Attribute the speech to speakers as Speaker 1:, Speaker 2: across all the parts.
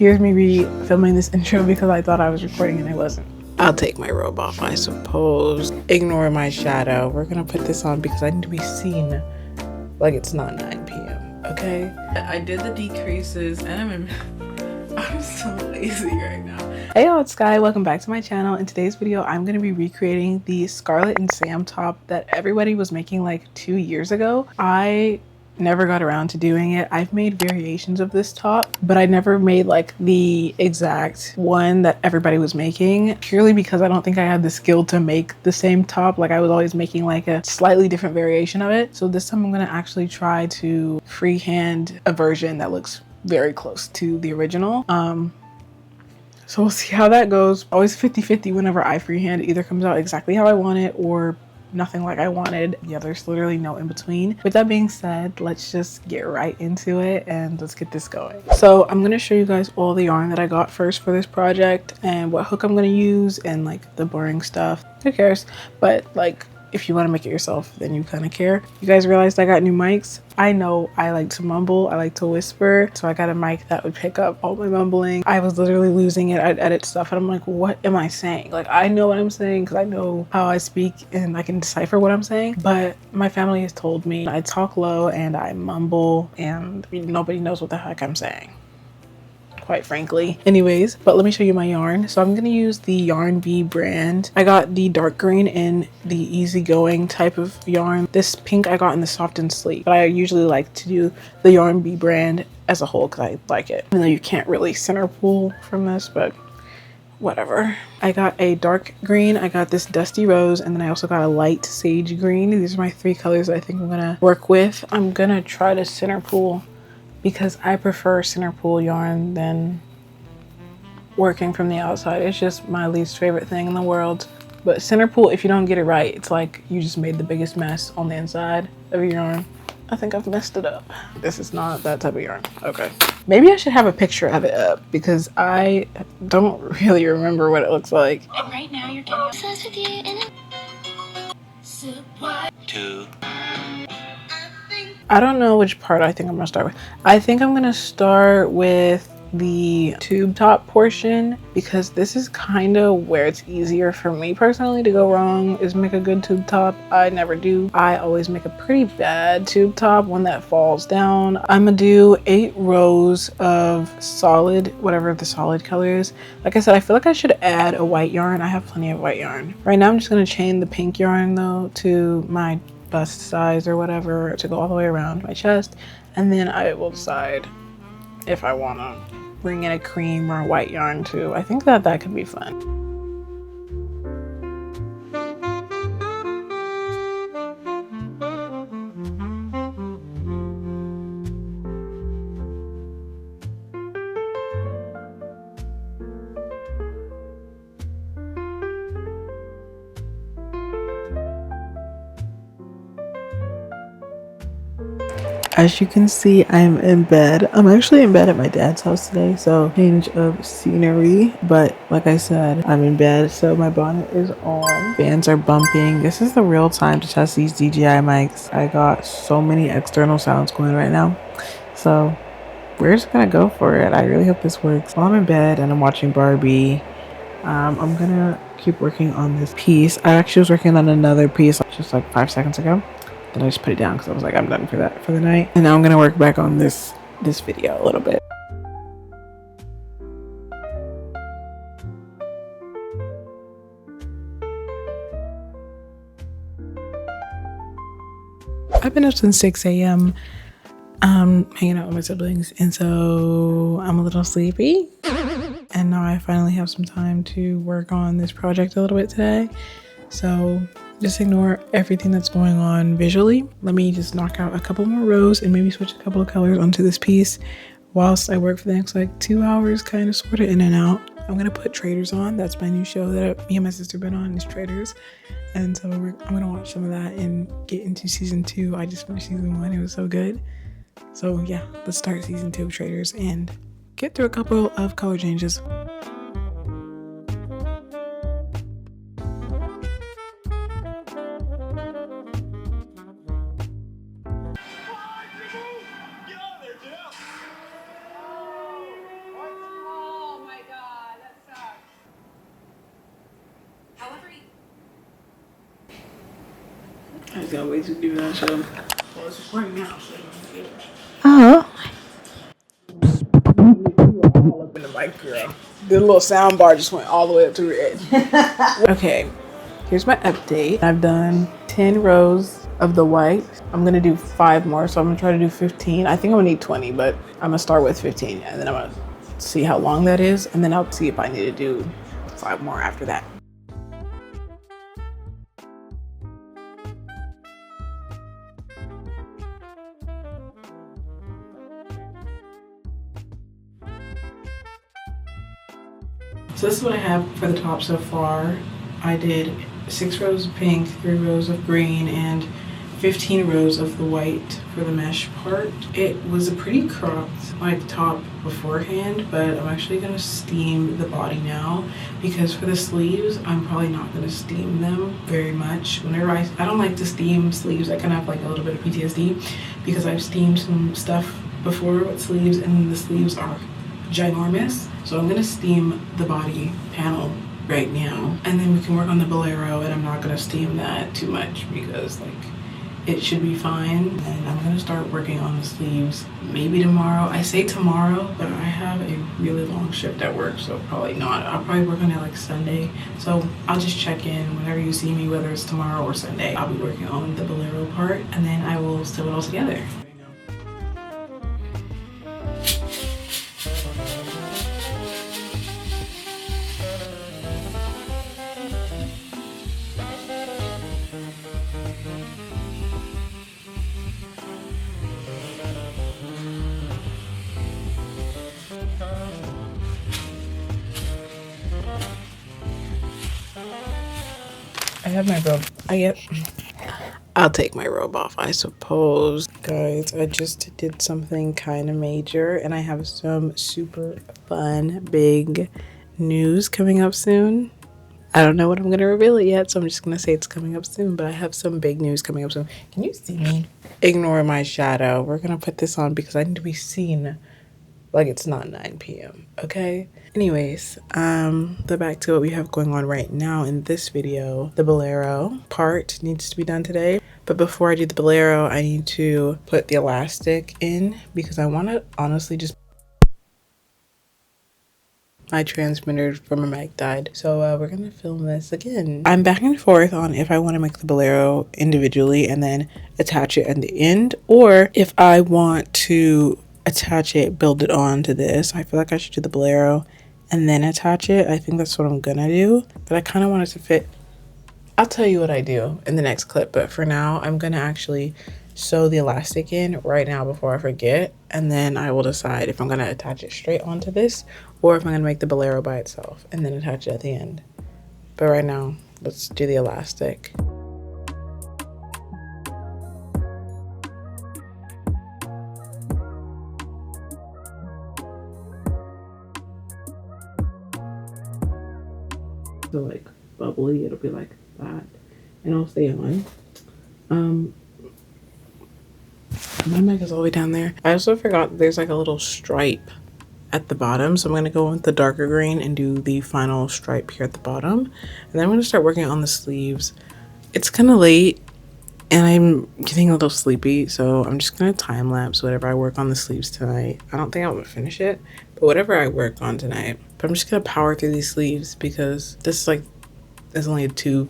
Speaker 1: Here's me re-filming this intro because I thought I was recording and I wasn't. I'll take my robe off, I suppose. Ignore my shadow. We're gonna put this on because I need to be seen like it's not 9 p.m. Okay? I did the decreases and I'm so lazy right now. Hey y'all, it's Sky. Welcome back to my channel. In today's video, I'm gonna be recreating the Scarlet and Sam top that everybody was making like 2 years ago. I never got around to doing it. I've made variations of this top, but I never made like the exact one that everybody was making, purely because I don't think I had the skill to make the same top. Like I was always making like a slightly different variation of it. So this time I'm gonna actually try to freehand a version that looks very close to the original. So we'll see how that goes. Always 50-50 whenever I freehand. It either comes out exactly how I want it or nothing like I wanted. Yeah, there's literally no in between. With that being said, let's just get right into it and let's get this going. So I'm gonna show you guys all the yarn that I got first for this project and what hook I'm gonna use and like the boring stuff. Who cares? But like, if you want to make it yourself, then you kind of care. You guys realized I got new mics. I know I like to mumble, I like to whisper, so I got a mic that would pick up all my mumbling. I was literally losing it. I'd edit stuff and I'm like, what am I saying? Like, I know what I'm saying because I know how I speak and I can decipher what I'm saying, but my family has told me I talk low and I mumble and nobody knows what the heck I'm saying, quite frankly. Anyways, but let me show you my yarn. So I'm gonna use the Yarn Bee brand. I got the dark green in the easygoing type of yarn. This pink I got in the soft and sleek, but I usually like to do the Yarn Bee brand as a whole because I like it. Even though you can't really center pull from this, but whatever. I got a dark green, I got this dusty rose, and then I also got a light sage green. These are my 3 colors that I think I'm gonna work with. I'm gonna try to center pull because I prefer center pull yarn than working from the outside. It's just my least favorite thing in the world. But center pull, if you don't get it right, it's like you just made the biggest mess on the inside of your yarn. I think I've messed it up. This is not that type of yarn. Okay. Maybe I should have a picture of it up because I don't really remember what it looks like.
Speaker 2: And right now you're getting obsessed with you in a 2.
Speaker 1: I don't know which part I think I'm gonna start with. I think I'm gonna start with the tube top portion because this is kind of where it's easier for me personally to go wrong, is make a good tube top. I never do. I always make a pretty bad tube top, one that falls down. I'm gonna do 8 rows of solid, whatever the solid color is. Like I said, I feel like I should add a white yarn. I have plenty of white yarn. Right now I'm just gonna chain the pink yarn though to my bust size or whatever to go all the way around my chest, and then I will decide if I want to bring in a cream or a white yarn too. I think that could be fun. As you can see, I'm in bed. I'm actually in bed at my dad's house today, so change of scenery. But like I said, I'm in bed, so my bonnet is on. Fans are bumping. This is the real time to test these DJI mics. I got so many external sounds going right now, so we're just gonna go for it. I really hope this works. While I'm in bed and I'm watching Barbie, I'm gonna keep working on this piece. I actually was working on another piece just like 5 seconds ago. Then I just put it down because I was like, I'm done for that for the night. And now I'm gonna work back on this video a little bit. I've been up since 6 a.m. hanging out with my siblings, and so I'm a little sleepy. And now I finally have some time to work on this project a little bit today. So just ignore everything that's going on visually. Let me just knock out a couple more rows and maybe switch a couple of colors onto this piece whilst I work for the next like 2 hours, kind of sort of in and out. I'm gonna put Traders on. That's my new show that me and my sister been on, is Traders. And so I'm gonna watch some of that and get into season 2. I just finished season 1, it was so good. So yeah, let's start season 2 of Traders and get through a couple of color changes. I just gotta wait to do that show. Well, it's recording now, so
Speaker 3: Oh.
Speaker 1: all up in the mic, girl. The little sound bar just went all the way up to the edge. Okay, here's my update. I've done 10 rows of the white. I'm gonna do 5 more, so I'm gonna try to do 15. I think I'm gonna need 20, but I'm gonna start with 15, and then I'm gonna see how long that is, and then I'll see if I need to do 5 more after that. So this is what I have for the top so far. I did 6 rows of pink, 3 rows of green, and 15 rows of the white for the mesh part. It was a pretty cropped like top beforehand, but I'm actually gonna steam the body now because for the sleeves, I'm probably not gonna steam them very much. Whenever I don't like to steam sleeves, I kind of have like a little bit of PTSD because I've steamed some stuff before with sleeves and the sleeves are ginormous. So I'm gonna steam the body panel right now, and then we can work on the bolero, and I'm not gonna steam that too much because like it should be fine. And I'm gonna start working on the sleeves maybe tomorrow. I say tomorrow, but I have a really long shift at work, so probably not. I'll probably work on it like Sunday. So I'll just check in whenever you see me, whether it's tomorrow or Sunday. I'll be working on the bolero part, and then I will sew it all together. I have my robe. I'll take my robe off, I suppose. Guys, I just did something kind of major, and I have some super fun, big news coming up soon. I don't know what I'm going to reveal it yet, so I'm just going to say it's coming up soon, but I have some big news coming up soon. Can you see me? Ignore my shadow. We're going to put this on because I need to be seen like it's not 9 p.m. Okay? Anyways, back to what we have going on right now in this video. The bolero part needs to be done today. But before I do the bolero, I need to put the elastic in because I want to honestly just... My transmitter from a mic died. So we're going to film this again. I'm back and forth on if I want to make the bolero individually and then attach it at the end, or if I want to attach it, build it onto this. I feel like I should do the bolero and then attach it. I think that's what I'm gonna do, but I kind of want it to fit. I'll tell you what I do in the next clip, but for now I'm gonna actually sew the elastic in right now before I forget, and then I will decide if I'm gonna attach it straight onto this or if I'm gonna make the bolero by itself and then attach it at the end. But right now, let's do the elastic. So like bubbly, it'll be like that, and I'll stay on. My mic is all the way down there. I also forgot there's like a little stripe at the bottom, so I'm going to go with the darker green and do the final stripe here at the bottom, and then I'm going to start working on the sleeves. It's kind of late and I'm getting a little sleepy, so I'm just going to time lapse whatever I work on the sleeves tonight. I don't think I'm going to finish it, but whatever I work on tonight. But I'm just going to power through these sleeves because this is like, there's only two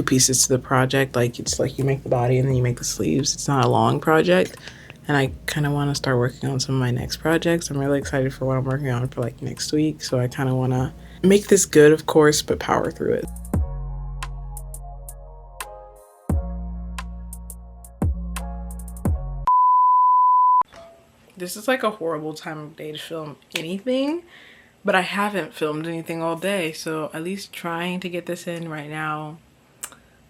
Speaker 1: pieces to the project. Like it's like you make the body and then you make the sleeves. It's not a long project, and I kind of want to start working on some of my next projects. I'm really excited for what I'm working on for like next week, so I kind of want to make this good, of course, but power through it. This is like a horrible time of day to film anything, but I haven't filmed anything all day, so at least trying to get this in right now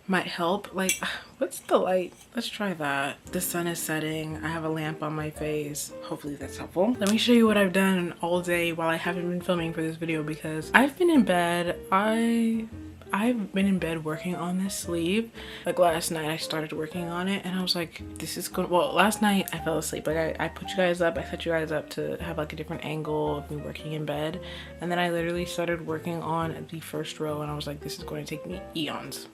Speaker 1: might help. Like, what's the light? Let's try that. The sun is setting. I have a lamp on my face. Hopefully that's helpful. Let me show you what I've done all day while I haven't been filming for this video because I've been in bed. I've been in bed working on this sleeve. Like last night I started working on it and I was like, this is good. Well, last night I fell asleep. Like I put you guys up, I set you guys up to have like a different angle of me working in bed. And then I literally started working on the first row and I was like, this is going to take me eons.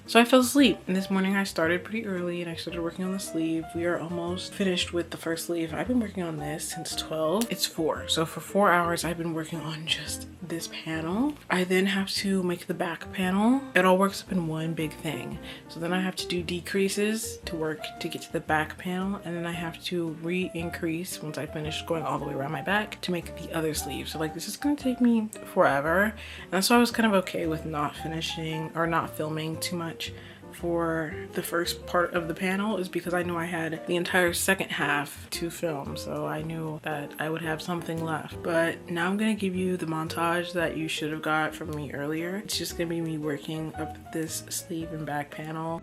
Speaker 1: So I fell asleep, and this morning I started pretty early and I started working on the sleeve. We are almost finished with the first sleeve. I've been working on this since 12. It's 4. So for 4 hours I've been working on just this panel. I then have to make the back panel. It all works up in one big thing. So then I have to do decreases to work to get to the back panel, and then I have to re-increase once I finish going all the way around my back to make the other sleeve. So like this is gonna take me forever. And that's why I was kind of okay with not finishing or not filming too much for the first part of the panel, is because I knew I had the entire second half to film, so I knew that I would have something left. But now I'm gonna give you the montage that you should have got from me earlier. It's just gonna be me working up this sleeve and back panel.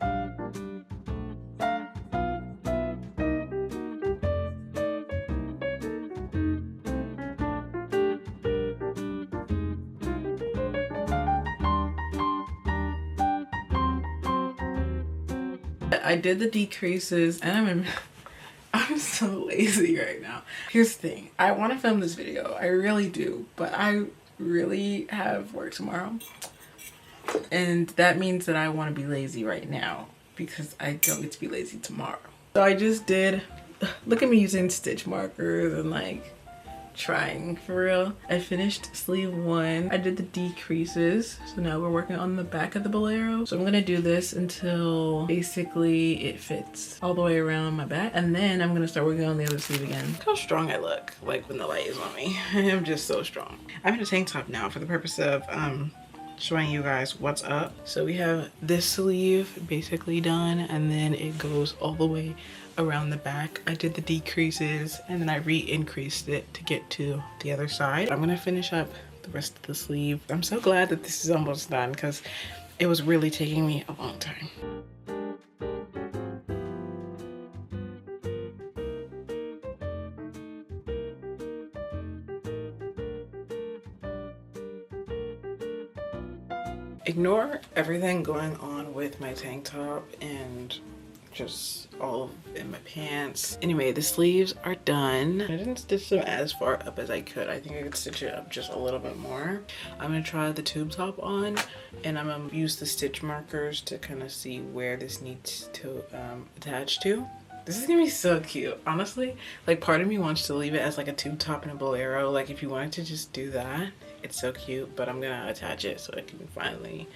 Speaker 1: I did the decreases and I'm so lazy right now. Here's the thing, I want to film this video, I really do, but I really have work tomorrow, and that means that I want to be lazy right now because I don't get to be lazy tomorrow. So I just did, look at me using stitch markers and like trying for real. I finished sleeve 1. I did the decreases, so now we're working on the back of the bolero. So I'm gonna do this until basically it fits all the way around my back, and then I'm gonna start working on the other sleeve again. Look how strong I look like when the light is on me. I'm just so strong. I'm in a tank top now for the purpose of showing you guys what's up. So we have this sleeve basically done, and then it goes all the way around the back. I did the decreases and then I re-increased it to get to the other side. I'm gonna finish up the rest of the sleeve. I'm so glad that this is almost done because it was really taking me a long time. Ignore everything going on with my tank top and just all in my pants. Anyway, the sleeves are done. I didn't stitch them as far up as I could. I think I could stitch it up just a little bit more. I'm gonna try the tube top on, and I'm gonna use the stitch markers to kind of see where this needs to attach to. This is gonna be so cute, honestly. Like, part of me wants to leave it as like a tube top and a bolero. Like, if you wanted to just do that, it's so cute, but I'm gonna attach it so I can finally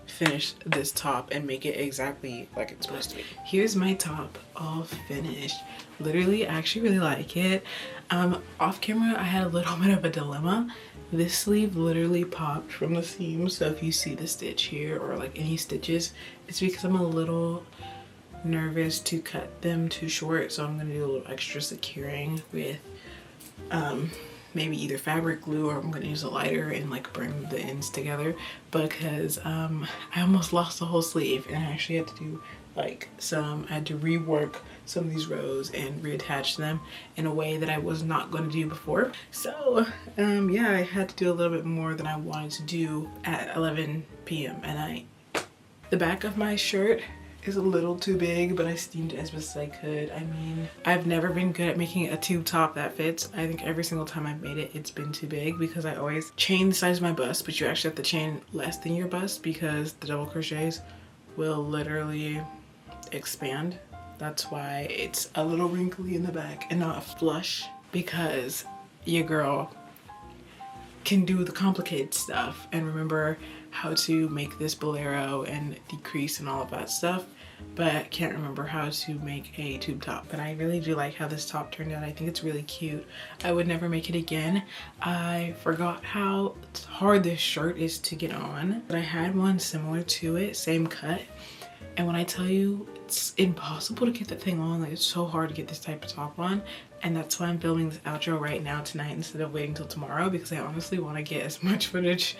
Speaker 1: finish this top and make it exactly like it's supposed to be. Here's my top all finished. Literally, I actually really like it. Off camera I had a little bit of a dilemma. This sleeve literally popped from the seam, so if you see the stitch here or like any stitches, it's because I'm a little nervous to cut them too short, so I'm gonna do a little extra securing with maybe either fabric glue, or I'm gonna use a lighter and like bring the ends together, because I almost lost the whole sleeve, and I actually had to do like I had to rework some of these rows and reattach them in a way that I was not going to do before. So yeah, I had to do a little bit more than I wanted to do at 11 p.m. at night. The back of my shirt is a little too big, but I steamed it as best as I could. I mean, I've never been good at making a tube top that fits. I think every single time I've made it, it's been too big because I always chain the size of my bust, but you actually have to chain less than your bust because the double crochets will literally expand. That's why it's a little wrinkly in the back and not flush, because your girl can do the complicated stuff and remember how to make this bolero and decrease and all of that stuff, but can't remember how to make a tube top. But I really do like how this top turned out. I think it's really cute. I would never make it again. I forgot how hard this shirt is to get on, but I had one similar to it, same cut, and when I tell you, it's impossible to get that thing on. Like, it's so hard to get this type of top on, and that's why I'm filming this outro right now tonight instead of waiting till tomorrow, because I honestly want to get as much footage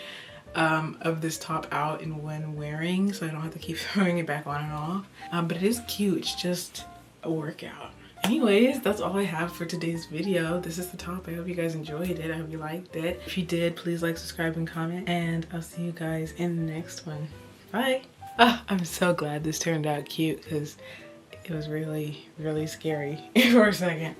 Speaker 1: of this top out and when wearing, so I don't have to keep throwing it back on and off. But it is cute. It's just a workout. Anyways, that's all I have for today's video. This is the top. I hope you guys enjoyed it. I hope you liked it. If you did, please like, subscribe, and comment, and I'll see you guys in the next one. Bye. Oh, I'm so glad this turned out cute because it was really, really scary for a second.